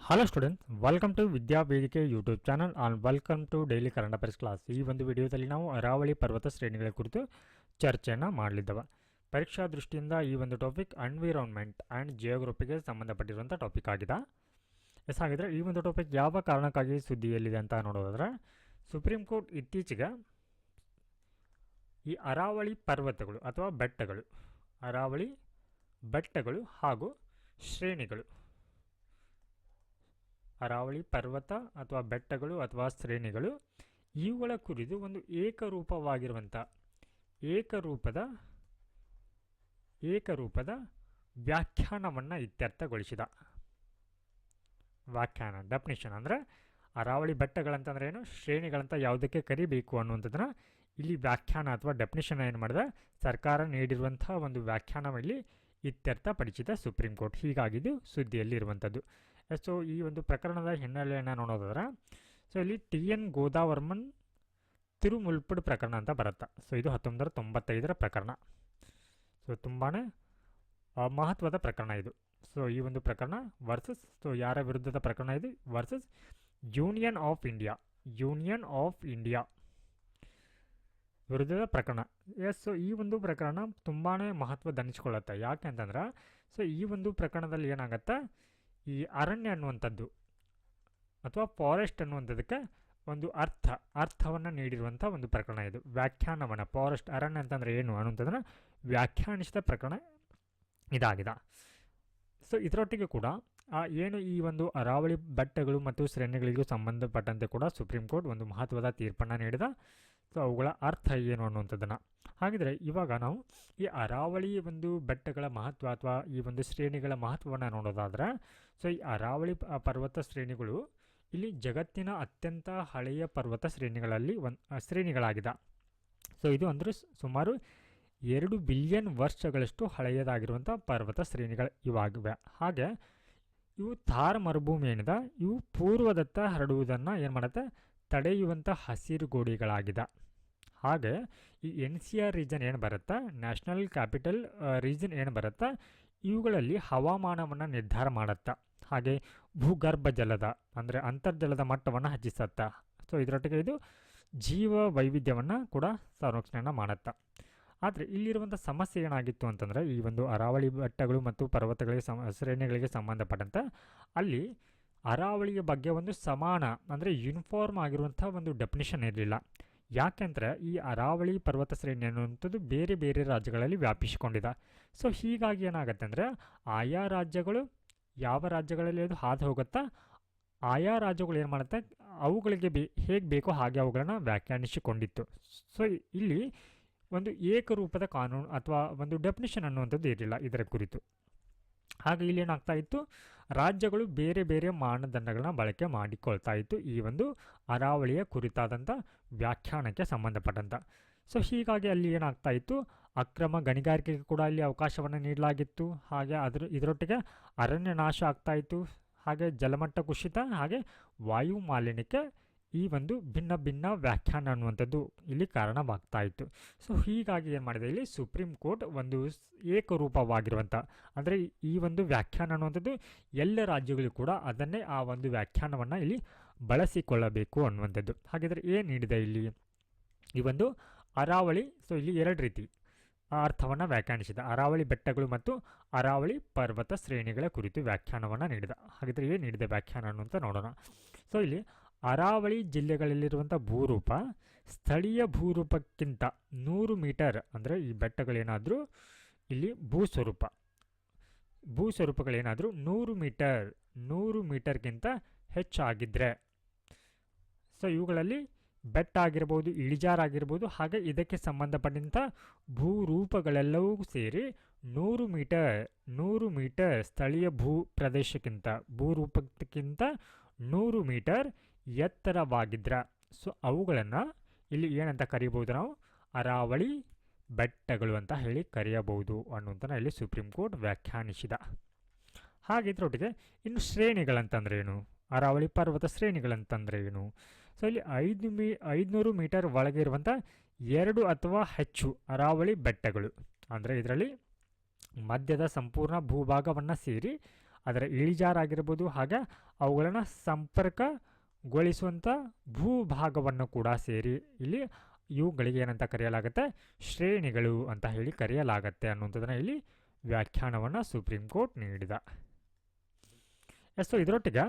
Hello students, welcome to Vidya Vedike YouTube channel and welcome to daily Kannada affairs class. ಈ ಒಂದು ವಿಡಿಯೋದಲ್ಲಿ ನಾವು ಅರಾವಳಿ ಪರ್ವತ ಶ್ರೇಣಿಗಳ ಕುರಿತು ಚರ್ಚೆಯನ್ನು ಮಾಡಲಿದ್ದೇವೆ. ಪರೀಕ್ಷಾ ದೃಷ್ಟಿಯಿಂದ ಈ ಒಂದು ಟಾಪಿಕ್ ಎನ್ವಿರಾನ್ಮೆಂಟ್ ಆ್ಯಂಡ್ ಜಿಯೋಗ್ರಫಿಗೆ ಸಂಬಂಧಪಟ್ಟಿರುವಂಥ ಟಾಪಿಕ್ ಆಗಿದೆ. ಹಾಗಿದ್ರೆ ಈ ಒಂದು ಟಾಪಿಕ್ ಯಾವ ಕಾರಣಕ್ಕಾಗಿ ಸುದ್ದಿಯಲ್ಲಿದೆ ಅಂತ ನೋಡೋದಾದ್ರೆ, ಸುಪ್ರೀಂ ಕೋರ್ಟ್ ಇತ್ತೀಚೆಗೆ ಈ ಅರಾವಳಿ ಪರ್ವತಗಳು ಅಥವಾ ಬೆಟ್ಟಗಳು, ಅರಾವಳಿ ಬೆಟ್ಟಗಳು ಹಾಗೂ ಶ್ರೇಣಿಗಳು, ಅರಾವಳಿ ಪರ್ವತ ಅಥವಾ ಬೆಟ್ಟಗಳು ಅಥವಾ ಶ್ರೇಣಿಗಳು ಇವುಗಳ ಕುರಿತು ಒಂದು ಏಕರೂಪದ ವ್ಯಾಖ್ಯಾನವನ್ನು ಇತ್ಯರ್ಥಗೊಳಿಸಿದ. ವ್ಯಾಖ್ಯಾನ ಡೆಫಿನಿಷನ್ ಅಂದರೆ ಅರಾವಳಿ ಬೆಟ್ಟಗಳಂತಂದ್ರೆ ಏನು, ಶ್ರೇಣಿಗಳಂತ ಯಾವುದಕ್ಕೆ ಕರಿಬೇಕು ಅನ್ನುವಂಥದ್ದನ್ನು ಇಲ್ಲಿ ವ್ಯಾಖ್ಯಾನ ಅಥವಾ ಡೆಫಿನಿಷನ್ ಏನು ಮಾಡಿದೆ, ಸರ್ಕಾರ ನೀಡಿರುವಂಥ ಒಂದು ವ್ಯಾಖ್ಯಾನದಲ್ಲಿ ಇತ್ಯರ್ಥಪಡಿಸಿದ ಸುಪ್ರೀಂ ಕೋರ್ಟ್. ಹೀಗಾಗಿದ್ದು ಸುದ್ದಿಯಲ್ಲಿ ಇರುವಂಥದ್ದು. ಸೊ ಈ ಒಂದು ಪ್ರಕರಣದ ಹಿನ್ನೆಲೆಯನ್ನು ನೋಡೋದಾದ್ರೆ, ಸೊ ಇಲ್ಲಿ TN ಗೋದಾವರ್ಮನ್ ತಿರುಮುಲ್ಪಡ್ ಪ್ರಕರಣ ಅಂತ ಬರುತ್ತೆ. ಸೊ ಇದು 1995ರ ಪ್ರಕರಣ. ಸೊ ತುಂಬಾ ಮಹತ್ವದ ಪ್ರಕರಣ ಇದು. ಸೊ ಈ ಒಂದು ಪ್ರಕರಣ ವರ್ಸಸ್, ಸೊ ಯಾರ ವಿರುದ್ಧದ ಪ್ರಕರಣ ಇದು, ವರ್ಸಸ್ ಯೂನಿಯನ್ ಆಫ್ ಇಂಡಿಯಾ ವಿರುದ್ಧದ ಪ್ರಕರಣ. ಸೊ ಈ ಒಂದು ಪ್ರಕರಣ ತುಂಬಾ ಮಹತ್ವದನಿಸ್ಕೊಳ್ಳುತ್ತೆ. ಯಾಕೆ ಅಂತಂದ್ರೆ, ಸೊ ಈ ಒಂದು ಪ್ರಕರಣದಲ್ಲಿ ಏನಾಗುತ್ತೆ, ಈ ಅರಣ್ಯ ಅನ್ನುವಂಥದ್ದು ಅಥವಾ ಫಾರೆಸ್ಟ್ ಅನ್ನುವಂಥದ್ದಕ್ಕೆ ಒಂದು ಅರ್ಥವನ್ನು ನೀಡಿರುವಂಥ ಒಂದು ಪ್ರಕರಣ ಇದು. ವ್ಯಾಖ್ಯಾನವನ್ನು, ಫಾರೆಸ್ಟ್ ಅರಣ್ಯ ಅಂತಂದರೆ ಏನು ಅನ್ನುವಂಥದ್ದನ್ನು ವ್ಯಾಖ್ಯಾನಿಸಿದ ಪ್ರಕರಣ ಇದಾಗಿದೆ. ಸೊ ಇದರೊಟ್ಟಿಗೆ ಕೂಡ ಏನು ಈ ಒಂದು ಅರಾವಳಿ ಬೆಟ್ಟಗಳು ಮತ್ತು ಶ್ರೇಣಿಗಳಿಗೂ ಸಂಬಂಧಪಟ್ಟಂತೆ ಕೂಡ ಸುಪ್ರೀಂ ಕೋರ್ಟ್ ಒಂದು ಮಹತ್ವದ ತೀರ್ಪನ್ನು ನೀಡಿದ. ಸೊ ಅವುಗಳ ಅರ್ಥ ಏನು ಅನ್ನುವಂಥದ್ದನ್ನು. ಹಾಗಿದ್ರೆ ಇವಾಗ ನಾವು ಈ ಅರಾವಳಿ ಒಂದು ಬೆಟ್ಟಗಳ ಮಹತ್ವ ಅಥವಾ ಈ ಒಂದು ಶ್ರೇಣಿಗಳ ಮಹತ್ವವನ್ನು ನೋಡೋದಾದ್ರೆ, ಸೊ ಈ ಅರಾವಳಿ ಪರ್ವತ ಶ್ರೇಣಿಗಳು ಇಲ್ಲಿ ಜಗತ್ತಿನ ಅತ್ಯಂತ ಹಳೆಯ ಪರ್ವತ ಶ್ರೇಣಿಗಳಾಗಿದೆ. ಸೊ ಇದು ಅಂದರೆ ಸುಮಾರು 2 ಬಿಲಿಯನ್ ವರ್ಷಗಳಷ್ಟು ಹಳೆಯದಾಗಿರುವಂಥ ಪರ್ವತ ಶ್ರೇಣಿಗಳು ಇವಾಗಿವೆ. ಹಾಗೆ ಇವು ಥಾರ್ ಮರುಭೂಮಿ ಏನಿದೆ, ಇವು ಪೂರ್ವದತ್ತ ಹರಡುವುದನ್ನು ಏನು ಮಾಡುತ್ತೆ, ತಡೆಯುವಂಥ ಹಸಿರು ಗೋಡೆಗಳಾಗಿದೆ. ಹಾಗೆ ಈ NCR ರೀಜನ್ ಏನು ಬರುತ್ತೆ, ನ್ಯಾಷನಲ್ ಕ್ಯಾಪಿಟಲ್ ರೀಜನ್ ಏನು ಬರುತ್ತೆ, ಇವುಗಳಲ್ಲಿ ಹವಾಮಾನವನ್ನು ನಿರ್ಧಾರ ಮಾಡುತ್ತೆ. ಹಾಗೆ ಭೂಗರ್ಭ ಜಲದ ಅಂದರೆ ಅಂತರ್ಜಲದ ಮಟ್ಟವನ್ನು ಹೆಚ್ಚಿಸುತ್ತೆ. ಸೊ ಇದರೊಟ್ಟಿಗೆ ಇದು ಜೀವ ವೈವಿಧ್ಯವನ್ನು ಕೂಡ ಸಂರಕ್ಷಣೆಯನ್ನು ಮಾಡುತ್ತೆ. ಆದರೆ ಇಲ್ಲಿರುವಂಥ ಸಮಸ್ಯೆ ಏನಾಗಿತ್ತು ಅಂತಂದರೆ, ಈ ಒಂದು ಅರಾವಳಿ ಬೆಟ್ಟಗಳು ಮತ್ತು ಪರ್ವತಗಳಿಗೆ ಶ್ರೇಣಿಗಳಿಗೆ ಸಂಬಂಧಪಟ್ಟಂತೆ ಅಲ್ಲಿ ಅರಾವಳಿಯ ಬಗ್ಗೆ ಒಂದು ಸಮಾನ ಅಂದರೆ ಯೂನಿಫಾರ್ಮ್ ಆಗಿರುವಂಥ ಒಂದು ಡೆಫಿನಿಷನ್ ಇರಲಿಲ್ಲ. ಯಾಕೆಂದರೆ ಈ ಅರಾವಳಿ ಪರ್ವತ ಶ್ರೇಣಿ ಅನ್ನುವಂಥದ್ದು ಬೇರೆ ಬೇರೆ ರಾಜ್ಯಗಳಲ್ಲಿ ವ್ಯಾಪಿಸಿಕೊಂಡಿದೆ. ಸೊ ಹೀಗಾಗಿ ಏನಾಗುತ್ತೆ ಅಂದರೆ, ಆಯಾ ರಾಜ್ಯಗಳು ಯಾವ ರಾಜ್ಯಗಳಲ್ಲಿ ಅದು ಹಾದು ಹೋಗುತ್ತಾ, ಆಯಾ ರಾಜ್ಯಗಳು ಏನು ಮಾಡುತ್ತೆ, ಅವುಗಳಿಗೆ ಹೇಗೆ ಬೇಕೋ ಹಾಗೆ ಅವುಗಳನ್ನು ವ್ಯಾಖ್ಯಾನಿಸಿಕೊಂಡಿತ್ತು. ಸೊ ಇಲ್ಲಿ ಒಂದು ಏಕರೂಪದ ಕಾನೂನು ಅಥವಾ ಒಂದು ಡೆಫಿನಿಷನ್ ಅನ್ನುವಂಥದ್ದು ಇರಲಿಲ್ಲ ಇದರ ಕುರಿತು. ಹಾಗೆ ಇಲ್ಲಿ ಏನಾಗ್ತಾ ಇತ್ತು, ರಾಜ್ಯಗಳು ಬೇರೆ ಬೇರೆ ಮಾನದಂಡಗಳನ್ನ ಬಳಕೆ ಮಾಡಿಕೊಳ್ತಾ ಇತ್ತು ಈ ಒಂದು ಅರಾವಳಿಯ ಕುರಿತಾದಂಥ ವ್ಯಾಖ್ಯಾನಕ್ಕೆ ಸಂಬಂಧಪಟ್ಟಂಥ. ಸೊ ಹೀಗಾಗಿ ಅಲ್ಲಿ ಏನಾಗ್ತಾ ಇತ್ತು, ಅಕ್ರಮ ಗಣಿಗಾರಿಕೆಗೆ ಕೂಡ ಅಲ್ಲಿ ಅವಕಾಶವನ್ನು ನೀಡಲಾಗಿತ್ತು. ಹಾಗೆ ಇದರೊಟ್ಟಿಗೆ ಅರಣ್ಯ ನಾಶ ಆಗ್ತಾ ಇತ್ತು. ಹಾಗೆ ಜಲಮಟ್ಟ ಕುಸಿತ, ಹಾಗೆ ವಾಯು ಮಾಲಿನ್ಯಕ್ಕೆ ಈ ಒಂದು ಭಿನ್ನ ವ್ಯಾಖ್ಯಾನ ಅನ್ನುವಂಥದ್ದು ಇಲ್ಲಿ ಕಾರಣವಾಗ್ತಾ ಇತ್ತು. ಸೊ ಹೀಗಾಗಿ ಏನು ಮಾಡಿದೆ, ಇಲ್ಲಿ ಸುಪ್ರೀಂ ಕೋರ್ಟ್ ಒಂದು ಏಕರೂಪವಾಗಿರುವಂಥ ಅಂದರೆ ಈ ಒಂದು ವ್ಯಾಖ್ಯಾನ ಅನ್ನುವಂಥದ್ದು ಎಲ್ಲ ರಾಜ್ಯಗಳು ಕೂಡ ಅದನ್ನೇ ಆ ಒಂದು ವ್ಯಾಖ್ಯಾನವನ್ನು ಇಲ್ಲಿ ಬಳಸಿಕೊಳ್ಳಬೇಕು ಅನ್ನುವಂಥದ್ದು. ಹಾಗಿದ್ರೆ ಏನು ನೀಡಿದೆ ಇಲ್ಲಿ ಈ ಒಂದು ಅರಾವಳಿ. ಸೊ ಇಲ್ಲಿ 2 ರೀತಿ ಅರ್ಥವನ್ನು ವ್ಯಾಖ್ಯಾನಿಸಿದ, ಅರಾವಳಿ ಬೆಟ್ಟಗಳು ಮತ್ತು ಅರಾವಳಿ ಪರ್ವತ ಶ್ರೇಣಿಗಳ ಕುರಿತು ವ್ಯಾಖ್ಯಾನವನ್ನು ನೀಡಿದ. ಹಾಗಿದ್ರೆ ಏನು ನೀಡಿದೆ ವ್ಯಾಖ್ಯಾನ ಅನ್ನುವಂಥ ನೋಡೋಣ. ಸೊ ಇಲ್ಲಿ ಅರಾವಳಿ ಜಿಲ್ಲೆಗಳಲ್ಲಿರುವಂಥ ಭೂರೂಪ ಸ್ಥಳೀಯ ಭೂರೂಪಕ್ಕಿಂತ 100 ಮೀಟರ್ ಅಂದರೆ ಈ ಬೆಟ್ಟಗಳೇನಾದರೂ ಇಲ್ಲಿ ಭೂಸ್ವರೂಪಗಳೇನಾದರೂ 100 ಮೀಟರ್ಗಿಂತ ಹೆಚ್ಚಾಗಿದ್ದರೆ, ಸೊ ಇವುಗಳಲ್ಲಿ ಬೆಟ್ಟ ಆಗಿರ್ಬೋದು, ಇಳಿಜಾರಾಗಿರ್ಬೋದು, ಹಾಗೆ ಇದಕ್ಕೆ ಸಂಬಂಧಪಟ್ಟಂಥ ಭೂರೂಪಗಳೆಲ್ಲವೂ ಸೇರಿ 100 ಮೀಟರ್ ಸ್ಥಳೀಯ ಭೂರೂಪಕ್ಕಿಂತ 100 ಮೀಟರ್ ಎತ್ತರವಾಗಿದ್ರೆ, ಸೊ ಅವುಗಳನ್ನು ಇಲ್ಲಿ ಏನಂತ ಕರೀಬೋದು, ನಾವು ಅರಾವಳಿ ಬೆಟ್ಟಗಳು ಅಂತ ಹೇಳಿ ಕರೆಯಬಹುದು ಅನ್ನುವಂಥ ಇಲ್ಲಿ ಸುಪ್ರೀಂ ಕೋರ್ಟ್ ವ್ಯಾಖ್ಯಾನಿಸಿದ. ಹಾಗೆ ಇದರೊಟ್ಟಿಗೆ ಇನ್ನು ಶ್ರೇಣಿಗಳಂತಂದ್ರೆ ಏನು, ಅರಾವಳಿ ಪರ್ವತ ಶ್ರೇಣಿಗಳಂತಂದ್ರೆ ಏನು. ಸೊ ಇಲ್ಲಿ 500 ಮೀಟರ್ ಒಳಗೆ ಇರುವಂಥ 2 ಅಥವಾ ಹೆಚ್ಚು ಅರಾವಳಿ ಬೆಟ್ಟಗಳು ಅಂದರೆ ಇದರಲ್ಲಿ ಮಧ್ಯದ ಸಂಪೂರ್ಣ ಭೂಭಾಗವನ್ನು ಸೇರಿ ಅದರ ಇಳಿಜಾರಾಗಿರ್ಬೋದು, ಹಾಗೆ ಅವುಗಳನ್ನು ಸಂಪರ್ಕಗೊಳಿಸುವಂಥ ಭೂಭಾಗವನ್ನು ಕೂಡ ಸೇರಿ ಇಲ್ಲಿ ಇವುಗಳಿಗೆ ಏನಂತ ಕರೆಯಲಾಗುತ್ತೆ, ಶ್ರೇಣಿಗಳು ಅಂತ ಹೇಳಿ ಕರೆಯಲಾಗತ್ತೆ ಅನ್ನುವಂಥದ್ದನ್ನು ಇಲ್ಲಿ ವ್ಯಾಖ್ಯಾನವನ್ನು ಸುಪ್ರೀಂ ಕೋರ್ಟ್ ನೀಡಿದ. ಸೊ ಇದರೊಟ್ಟಿಗೆ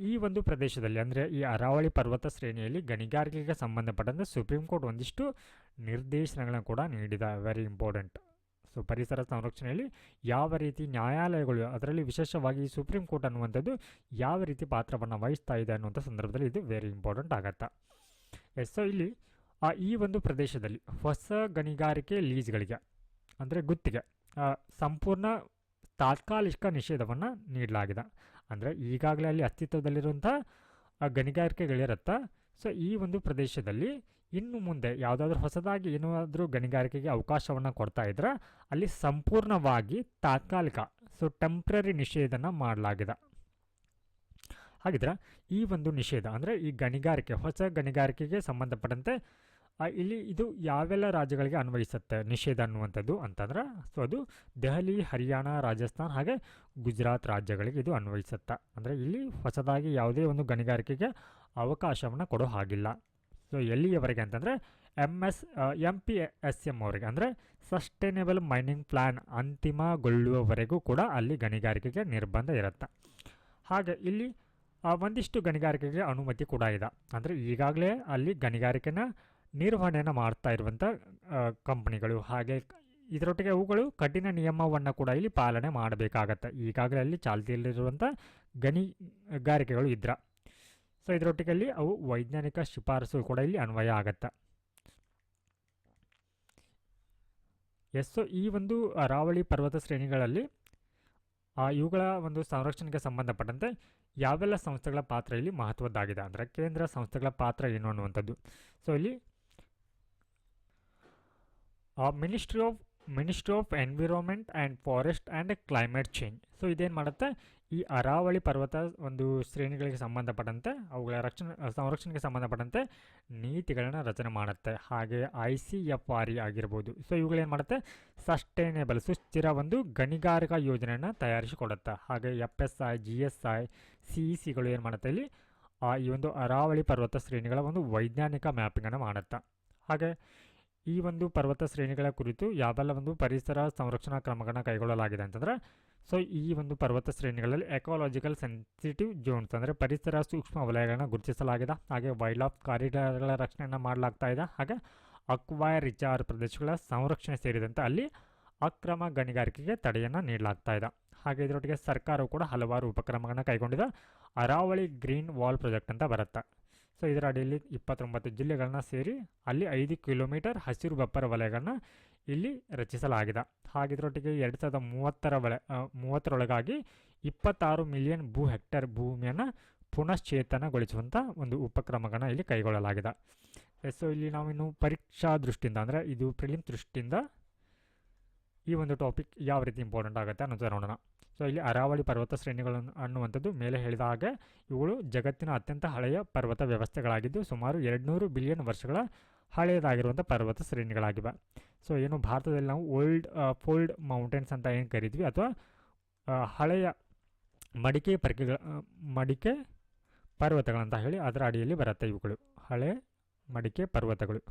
ಈ ಒಂದು ಪ್ರದೇಶದಲ್ಲಿ ಅಂದರೆ ಈ ಅರಾವಳಿ ಪರ್ವತ ಶ್ರೇಣಿಯಲ್ಲಿ ಗಣಿಗಾರಿಕೆಗೆ ಸಂಬಂಧಪಟ್ಟಂತೆ ಸುಪ್ರೀಂ ಕೋರ್ಟ್ ಒಂದಿಷ್ಟು ನಿರ್ದೇಶನಗಳನ್ನು ಕೂಡ ನೀಡಿದ. Very important. ಸೊ ಪರಿಸರ ಸಂರಕ್ಷಣೆಯಲ್ಲಿ ಯಾವ ರೀತಿ ನ್ಯಾಯಾಲಯಗಳು, ಅದರಲ್ಲಿ ವಿಶೇಷವಾಗಿ ಸುಪ್ರೀಂ ಕೋರ್ಟ್ ಅನ್ನುವಂಥದ್ದು ಯಾವ ರೀತಿ ಪಾತ್ರವನ್ನು ವಹಿಸ್ತಾ ಇದೆ ಅನ್ನುವಂಥ ಸಂದರ್ಭದಲ್ಲಿ ಇದು ವೆರಿ ಇಂಪಾರ್ಟೆಂಟ್ ಆಗತ್ತೆ. ಸೊ ಇಲ್ಲಿ ಈ ಒಂದು ಪ್ರದೇಶದಲ್ಲಿ ಹೊಸ ಗಣಿಗಾರಿಕೆ ಲೀಸ್ಗಳಿಗೆ ಅಂದರೆ ಗುತ್ತಿಗೆ ಸಂಪೂರ್ಣ ತಾತ್ಕಾಲಿಕ ನಿಷೇಧವನ್ನು ನೀಡಲಾಗಿದೆ. ಅಂದರೆ ಈಗಾಗಲೇ ಅಲ್ಲಿ ಅಸ್ತಿತ್ವದಲ್ಲಿರುವಂಥ ಗಣಿಗಾರಿಕೆಗಳಿರುತ್ತಾ, ಸೊ ಈ ಒಂದು ಪ್ರದೇಶದಲ್ಲಿ ಇನ್ನು ಮುಂದೆ ಯಾವುದಾದ್ರೂ ಹೊಸದಾಗಿ ಏನಾದರೂ ಗಣಿಗಾರಿಕೆಗೆ ಅವಕಾಶವನ್ನು ಕೊಡ್ತಾ ಇದ್ರೆ ಅಲ್ಲಿ ಸಂಪೂರ್ಣವಾಗಿ ತಾತ್ಕಾಲಿಕ, ಸೊ ಟೆಂಪ್ರರಿ ನಿಷೇಧನ ಮಾಡಲಾಗಿದೆ. ಹಾಗಿದ್ರೆ ಈ ಒಂದು ನಿಷೇಧ ಅಂದರೆ ಈ ಗಣಿಗಾರಿಕೆ, ಹೊಸ ಗಣಿಗಾರಿಕೆಗೆ ಸಂಬಂಧಪಟ್ಟಂತೆ ಇಲ್ಲಿ ಇದು ಯಾವೆಲ್ಲ ರಾಜ್ಯಗಳಿಗೆ ಅನ್ವಯಿಸುತ್ತೆ ನಿಷೇಧ ಅನ್ನುವಂಥದ್ದು ಅಂತಂದ್ರೆ, ಸೊ ಅದು ದೆಹಲಿ, ಹರಿಯಾಣ, ರಾಜಸ್ಥಾನ್ ಹಾಗೆ ಗುಜರಾತ್ ರಾಜ್ಯಗಳಿಗೆ ಇದು ಅನ್ವಯಿಸುತ್ತೆ. ಅಂದರೆ ಇಲ್ಲಿ ಹೊಸದಾಗಿ ಯಾವುದೇ ಒಂದು ಗಣಿಗಾರಿಕೆಗೆ ಅವಕಾಶವನ್ನು ಕೊಡೋ ಹಾಗಿಲ್ಲ. ಸೊ ಎಲ್ಲಿಯವರೆಗೆ ಅಂತಂದರೆ MPSM ಅವರಿಗೆ ಅಂದರೆ ಸಸ್ಟೈನೇಬಲ್ ಮೈನಿಂಗ್ ಪ್ಲ್ಯಾನ್ ಅಂತಿಮಗೊಳ್ಳುವವರೆಗೂ ಕೂಡ ಅಲ್ಲಿ ಗಣಿಗಾರಿಕೆಗೆ ನಿರ್ಬಂಧ ಇರುತ್ತೆ. ಹಾಗೆ ಇಲ್ಲಿ ಒಂದಿಷ್ಟು ಗಣಿಗಾರಿಕೆಗೆ ಅನುಮತಿ ಕೂಡ ಇದೆ. ಅಂದರೆ ಈಗಾಗಲೇ ಅಲ್ಲಿ ಗಣಿಗಾರಿಕೆನ ನಿರ್ವಹಣೆಯನ್ನು ಮಾಡ್ತಾ ಇರುವಂಥ ಕಂಪನಿಗಳು, ಹಾಗೆ ಇದರೊಟ್ಟಿಗೆ ಅವುಗಳು ಕಠಿಣ ನಿಯಮವನ್ನು ಕೂಡ ಇಲ್ಲಿ ಪಾಲನೆ ಮಾಡಬೇಕಾಗತ್ತೆ. ಈಗಾಗಲೇ ಅಲ್ಲಿ ಚಾಲ್ತಿಯಲ್ಲಿರುವಂಥ ಗಣಿಗಾರಿಕೆಗಳು ಇದ್ರ. ಸೊ ಇದರೊಟ್ಟಿಗೆ ಅಲ್ಲಿ ಅವು ವೈಜ್ಞಾನಿಕ ಶಿಫಾರಸು ಕೂಡ ಇಲ್ಲಿ ಅನ್ವಯ ಆಗತ್ತೆ. ಸೊ ಈ ಒಂದು ಅರಾವಳಿ ಪರ್ವತ ಶ್ರೇಣಿಗಳಲ್ಲಿ ಇವುಗಳ ಒಂದು ಸಂರಕ್ಷಣೆಗೆ ಸಂಬಂಧಪಟ್ಟಂತೆ ಯಾವೆಲ್ಲ ಸಂಸ್ಥೆಗಳ ಪಾತ್ರ ಇಲ್ಲಿ ಮಹತ್ವದ್ದಾಗಿದೆ ಅಂದರೆ ಕೇಂದ್ರ ಸಂಸ್ಥೆಗಳ ಪಾತ್ರ ಏನು ಅನ್ನುವಂಥದ್ದು. ಸೊ ಇಲ್ಲಿ ministry of environment and forest and climate change. So ಇದೇನು ಮಾಡುತ್ತೆ, ಈ ಅರಾವಳಿ ಪರ್ವತ ಒಂದು ಶ್ರೇಣಿಗಳಿಗೆ ಸಂಬಂಧಪಟ್ಟಂತೆ ಅವುಗಳ ಸಂರಕ್ಷಣೆಗೆ ಸಂಬಂಧಪಟ್ಟಂತೆ ನೀತಿಗಳನ್ನು ರಚನೆ ಮಾಡುತ್ತೆ. ಹಾಗೆ ICFRE ಆಗಿರ್ಬೋದು. ಸೊ ಇವುಗಳೇನು ಮಾಡುತ್ತೆ, ಸಸ್ಟೈನೇಬಲ್ ಸುಸ್ಥಿರ ಒಂದು ಗಣಿಗಾರಿಕಾ ಯೋಜನೆಯನ್ನು ತಯಾರಿಸಿಕೊಡುತ್ತೆ. ಹಾಗೆ FSI, GSI, CECಗಳು ಏನು ಮಾಡುತ್ತೆ ಇಲ್ಲಿ ಈ ಒಂದು ಅರಾವಳಿ ಪರ್ವತ ಶ್ರೇಣಿಗಳ ಒಂದು ವೈಜ್ಞಾನಿಕ ಮ್ಯಾಪಿಂಗನ್ನು ಮಾಡುತ್ತೆ. ಹಾಗೆ ಈ ಒಂದು ಪರ್ವತ ಶ್ರೇಣಿಗಳ ಕುರಿತು ಯಾವೆಲ್ಲ ಒಂದು ಪರಿಸರ ಸಂರಕ್ಷಣಾ ಕ್ರಮಗಳನ್ನು ಕೈಗೊಳ್ಳಲಾಗಿದೆ ಅಂತಂದರೆ, ಸೊ ಈ ಒಂದು ಪರ್ವತ ಶ್ರೇಣಿಗಳಲ್ಲಿ ಎಕಾಲಜಿಕಲ್ ಸೆನ್ಸಿಟಿವ್ ಝೋನ್ಸ್ ಅಂದರೆ ಪರಿಸರ ಸೂಕ್ಷ್ಮ ವಲಯಗಳನ್ನು ಗುರುತಿಸಲಾಗಿದೆ. ಹಾಗೆ ವೈಲ್ಡ್ ಲೈಫ್ ಕಾರಿಡಾರ್ಗಳ ರಕ್ಷಣೆಯನ್ನು ಮಾಡಲಾಗ್ತಾ ಇದೆ. ಹಾಗೆ ಅಕ್ವೈರ್ ರಿಚಾರ್ಜ್ ಪ್ರದೇಶಗಳ ಸಂರಕ್ಷಣೆ ಸೇರಿದಂತೆ ಅಲ್ಲಿ ಅಕ್ರಮ ಗಣಿಗಾರಿಕೆಗೆ ತಡೆಯನ್ನು ನೀಡಲಾಗ್ತಾ ಇದೆ. ಹಾಗೆ ಇದರೊಟ್ಟಿಗೆ ಸರ್ಕಾರವು ಕೂಡ ಹಲವಾರು ಉಪಕ್ರಮಗಳನ್ನು ಕೈಗೊಂಡಿದೆ. ಅರಾವಳಿ ಗ್ರೀನ್ ವಾಲ್ ಪ್ರಾಜೆಕ್ಟ್ ಅಂತ ಬರುತ್ತೆ. ಸೊ ಇದರ ಅಡಿಯಲ್ಲಿ 29 ಜಿಲ್ಲೆಗಳನ್ನ ಸೇರಿ ಅಲ್ಲಿ 5 ಕಿಲೋಮೀಟರ್ ಹಸಿರು ಬಪ್ಪರ ವಲಯಗಳನ್ನ ಇಲ್ಲಿ ರಚಿಸಲಾಗಿದೆ. ಹಾಗೆ ಇದರೊಟ್ಟಿಗೆ 2030ರೊಳಗಾಗಿ 26 ಮಿಲಿಯನ್ ಭೂ ಹೆಕ್ಟೇರ್ ಭೂಮಿಯನ್ನು ಪುನಶ್ಚೇತನಗೊಳಿಸುವಂಥ ಒಂದು ಉಪಕ್ರಮಗಳನ್ನ ಇಲ್ಲಿ ಕೈಗೊಳ್ಳಲಾಗಿದೆ. ಸೊ ಇಲ್ಲಿ ನಾವಿನ್ನು ಪರೀಕ್ಷಾ ದೃಷ್ಟಿಯಿಂದ ಅಂದರೆ ಇದು ಪ್ರಿಲಿಮ್ ದೃಷ್ಟಿಯಿಂದ ಈ ಒಂದು ಟಾಪಿಕ್ ಯಾವ ರೀತಿ ಇಂಪಾರ್ಟೆಂಟ್ ಆಗುತ್ತೆ ಅನ್ನೋದು ನೋಡೋಣ. ಸೊ ಇಲ್ಲಿ ಅರಾವಳಿ ಪರ್ವತ ಶ್ರೇಣಿಗಳನ್ನು ಅನ್ನುವಂಥದ್ದು ಮೇಲೆ ಹೇಳಿದ ಹಾಗೆ ಇವುಗಳು ಜಗತ್ತಿನ ಅತ್ಯಂತ ಹಳೆಯ ಪರ್ವತ ವ್ಯವಸ್ಥೆಗಳಾಗಿದ್ದು ಸುಮಾರು 200 ಬಿಲಿಯನ್ ವರ್ಷಗಳ ಹಳೆಯದಾಗಿರುವಂಥ ಪರ್ವತ ಶ್ರೇಣಿಗಳಾಗಿವೆ. ಸೊ ಏನು ಭಾರತದಲ್ಲಿ ನಾವು ಫೋಲ್ಡ್ ಮೌಂಟೇನ್ಸ್ ಅಂತ ಏನು ಕರಿತೀವಿ ಅಥವಾ ಹಳೆಯ ಮಡಿಕೆ ಪರ್ವತಗಳಂತ ಹೇಳಿ ಅದರ ಅಡಿಯಲ್ಲಿ ಬರುತ್ತೆ ಇವುಗಳು ಹಳೆ ಮಡಿಕೆ ಪರ್ವತಗಳು.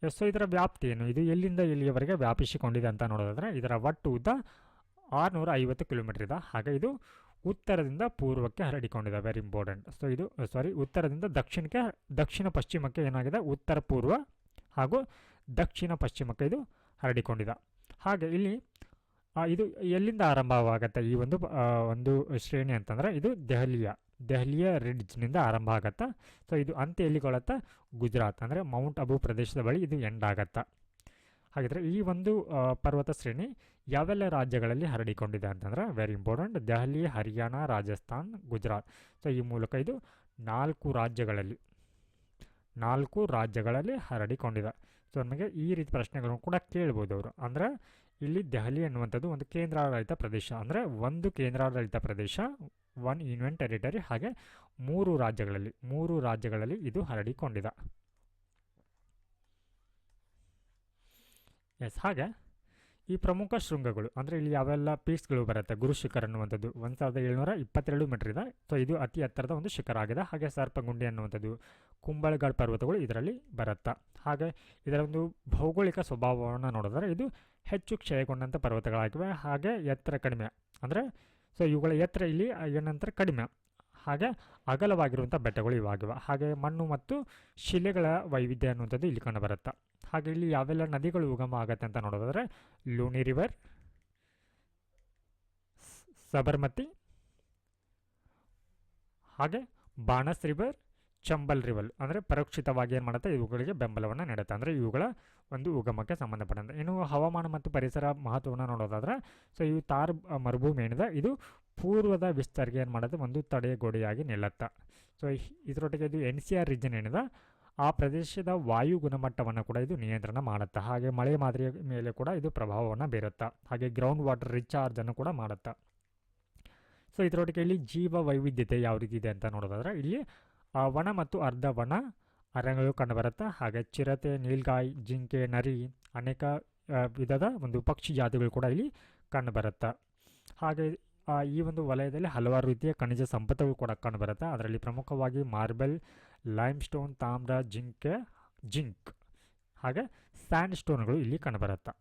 ಸೊ ಇದರ ವ್ಯಾಪ್ತಿ ಏನು, ಇದು ಎಲ್ಲಿಂದ ಎಲ್ಲಿಯವರೆಗೆ ವ್ಯಾಪಿಸಿಕೊಂಡಿದೆ ಅಂತ ನೋಡೋದಾದರೆ ಇದರ ಒಟ್ಟು ಉದ್ದ 650 ಕಿಲೋಮೀಟರ್ ಇದೆ. ಹಾಗೆ ಇದು ಉತ್ತರದಿಂದ ಪೂರ್ವಕ್ಕೆ ಹರಡಿಕೊಂಡಿದೆ. Very important. ಸೊ ಇದು ಉತ್ತರದಿಂದ ದಕ್ಷಿಣ ಪಶ್ಚಿಮಕ್ಕೆ ಏನಾಗಿದೆ, ಉತ್ತರ ಪೂರ್ವ ಹಾಗೂ ದಕ್ಷಿಣ ಪಶ್ಚಿಮಕ್ಕೆ ಇದು ಹರಡಿಕೊಂಡಿದೆ. ಹಾಗೆ ಇಲ್ಲಿ ಇದು ಎಲ್ಲಿಂದ ಆರಂಭವಾಗುತ್ತೆ ಈ ಒಂದು ಶ್ರೇಣಿ ಅಂತಂದರೆ ಇದು ದೆಹಲಿಯ ರಿಡ್ಜ್ನಿಂದ ಆರಂಭ ಆಗತ್ತೆ. ಸೊ ಇದು ಅಂತ್ಯ ಎಲ್ಲಿಗೊಳ್ಳುತ್ತೆ, ಗುಜರಾತ್ ಅಂದರೆ ಮೌಂಟ್ ಅಬು ಪ್ರದೇಶದ ಬಳಿ ಇದು ಎಂಡ್ ಆಗತ್ತೆ. ಹಾಗಿದ್ರೆ ಈ ಒಂದು ಪರ್ವತ ಶ್ರೇಣಿ ಯಾವೆಲ್ಲ ರಾಜ್ಯಗಳಲ್ಲಿ ಹರಡಿಕೊಂಡಿದೆ ಅಂತಂದರೆ very important, Delhi, Haryana, Rajasthan, Gujarat. So ಈ ಮೂಲಕ ಇದು 4 ರಾಜ್ಯಗಳಲ್ಲಿ ಹರಡಿಕೊಂಡಿದೆ. ಸೊ ನಮಗೆ ಈ ರೀತಿ ಪ್ರಶ್ನೆಗಳನ್ನು ಕೂಡ ಕೇಳ್ಬೋದು ಅವರು. ಅಂದರೆ ಇಲ್ಲಿ ದೆಹಲಿ ಅನ್ನುವಂಥದ್ದು ಒಂದು ಕೇಂದ್ರಾಡಳಿತ ಪ್ರದೇಶ, ಅಂದರೆ ಒಂದು ಕೇಂದ್ರಾಡಳಿತ ಪ್ರದೇಶ, 1 ಯೂನಿಯನ್ ಟೆರಿಟರಿ. ಹಾಗೆ 3 ರಾಜ್ಯಗಳಲ್ಲಿ ಇದು ಹರಡಿಕೊಂಡಿದೆ. ಎಸ್, ಹಾಗೆ ಈ ಪ್ರಮುಖ ಶೃಂಗಗಳು ಅಂದರೆ ಇಲ್ಲಿ ಯಾವೆಲ್ಲ ಪೀಕ್ಸ್ಗಳು ಬರುತ್ತೆ. ಗುರು ಶಿಖರ ಅನ್ನುವಂಥದ್ದು 1722 ಮೀಟರ್ ಇದೆ. ಸೊ ಇದು ಅತಿ ಎತ್ತರದ ಒಂದು ಶಿಖರ ಆಗಿದೆ. ಹಾಗೆ ಸರ್ಪಗುಂಡಿ ಅನ್ನುವಂಥದ್ದು, ಕುಂಬಳಗಢ ಪರ್ವತಗಳು ಇದರಲ್ಲಿ ಬರುತ್ತೆ. ಹಾಗೆ ಇದರ ಒಂದು ಭೌಗೋಳಿಕ ಸ್ವಭಾವವನ್ನು ನೋಡಿದ್ರೆ ಇದು ಹೆಚ್ಚು ಕ್ಷಯಗೊಂಡಂಥ ಪರ್ವತಗಳಾಗಿವೆ. ಹಾಗೆ ಎತ್ತರ ಕಡಿಮೆ, ಅಂದರೆ ಸೊ ಇವುಗಳ ಎತ್ತರ ಇಲ್ಲಿ ಏನಂತಾರೆ ಕಡಿಮೆ, ಹಾಗೆ ಅಗಲವಾಗಿರುವಂಥ ಬೆಟ್ಟಗಳು ಇವಾಗಿವೆ. ಹಾಗೆ ಮಣ್ಣು ಮತ್ತು ಶಿಲೆಗಳ ವೈವಿಧ್ಯ ಅನ್ನುವಂಥದ್ದು ಇಲ್ಲಿ ಕಂಡುಬರುತ್ತೆ. ಹಾಗೆ ಇಲ್ಲಿ ಯಾವೆಲ್ಲ ನದಿಗಳು ಉಗಮ ಆಗುತ್ತೆ ಅಂತ ನೋಡೋದಾದರೆ ಲೂನಿ ರಿವರ್, ಸಬರ್ಮತಿ, ಹಾಗೆ ಬಾಣಸ್ ರಿವರ್, ಚಂಬಲ್ ರಿವರ್. ಅಂದರೆ ಪರೋಕ್ಷಿತವಾಗಿ ಏನು ಮಾಡುತ್ತೆ, ಇವುಗಳಿಗೆ ಬೆಂಬಲವನ್ನು ನೀಡುತ್ತೆ. ಅಂದರೆ ಇವುಗಳ ಒಂದು ಉಗಮಕ್ಕೆ ಸಂಬಂಧಪಟ್ಟಂತೆ. ಇನ್ನು ಹವಾಮಾನ ಮತ್ತು ಪರಿಸರ ಮಹತ್ವವನ್ನು ನೋಡೋದಾದರೆ ಸೊ ಇವು ತಾರ್ ಮರುಭೂಮಿ ಏನಿದೆ ಇದು ಪೂರ್ವದ ವಿಸ್ತರಣೆಗೆ ಏನು ಮಾಡುತ್ತೆ, ಒಂದು ತಡೆಗೋಡೆಯಾಗಿ ನಿಲ್ಲುತ್ತೆ. ಸೊ ಇದರೊಟ್ಟಿಗೆ ಇದು NCR ರೀಜನ್ ಏನಿದೆ ಆ ಪ್ರದೇಶದ ವಾಯು ಗುಣಮಟ್ಟವನ್ನು ಕೂಡ ಇದು ನಿಯಂತ್ರಣ ಮಾಡುತ್ತೆ. ಹಾಗೆ ಮಳೆ ಮಾದರಿಯ ಮೇಲೆ ಕೂಡ ಇದು ಪ್ರಭಾವವನ್ನು ಬೀರುತ್ತೆ. ಹಾಗೆ ಗ್ರೌಂಡ್ ವಾಟರ್ ರಿಚಾರ್ಜನ್ನು ಕೂಡ ಮಾಡುತ್ತೆ. ಸೊ ಇದರೊಟ್ಟಿಗೆ ಇಲ್ಲಿ ಜೀವ ವೈವಿಧ್ಯತೆ ಯಾವ ರೀತಿ ಇದೆ ಅಂತ ನೋಡೋದಾದ್ರೆ ಇಲ್ಲಿ ವನ ಮತ್ತು ಅರ್ಧ ವನ ಅರಣ್ಯಗಳು ಕಂಡುಬರುತ್ತೆ. ಹಾಗೆ ಚಿರತೆ, ನೀಲ್ಗಾಯ್, ಜಿಂಕೆ, ನರಿ, ಅನೇಕ ವಿಧದ ಒಂದು ಪಕ್ಷಿ ಜಾತಿಗಳು ಕೂಡ ಇಲ್ಲಿ ಕಂಡುಬರುತ್ತೆ. ಹಾಗೆ ಈ ಒಂದು ವಲಯದಲ್ಲಿ ಹಲವಾರು ರೀತಿಯ ಖನಿಜ ಸಂಪತ್ತುಗಳು ಕೂಡ ಕಂಡುಬರುತ್ತೆ. ಅದರಲ್ಲಿ ಪ್ರಮುಖವಾಗಿ ಮಾರ್ಬಲ್, ಲೈಮ್ ಸ್ಟೋನ್, ತಾಮ್ರ, ಜಿಂಕ್ ಹಾಗೆ ಸ್ಯಾಂಡ್ ಸ್ಟೋನ್ಗಳು ಇಲ್ಲಿ ಕಂಡುಬರುತ್ತೆ.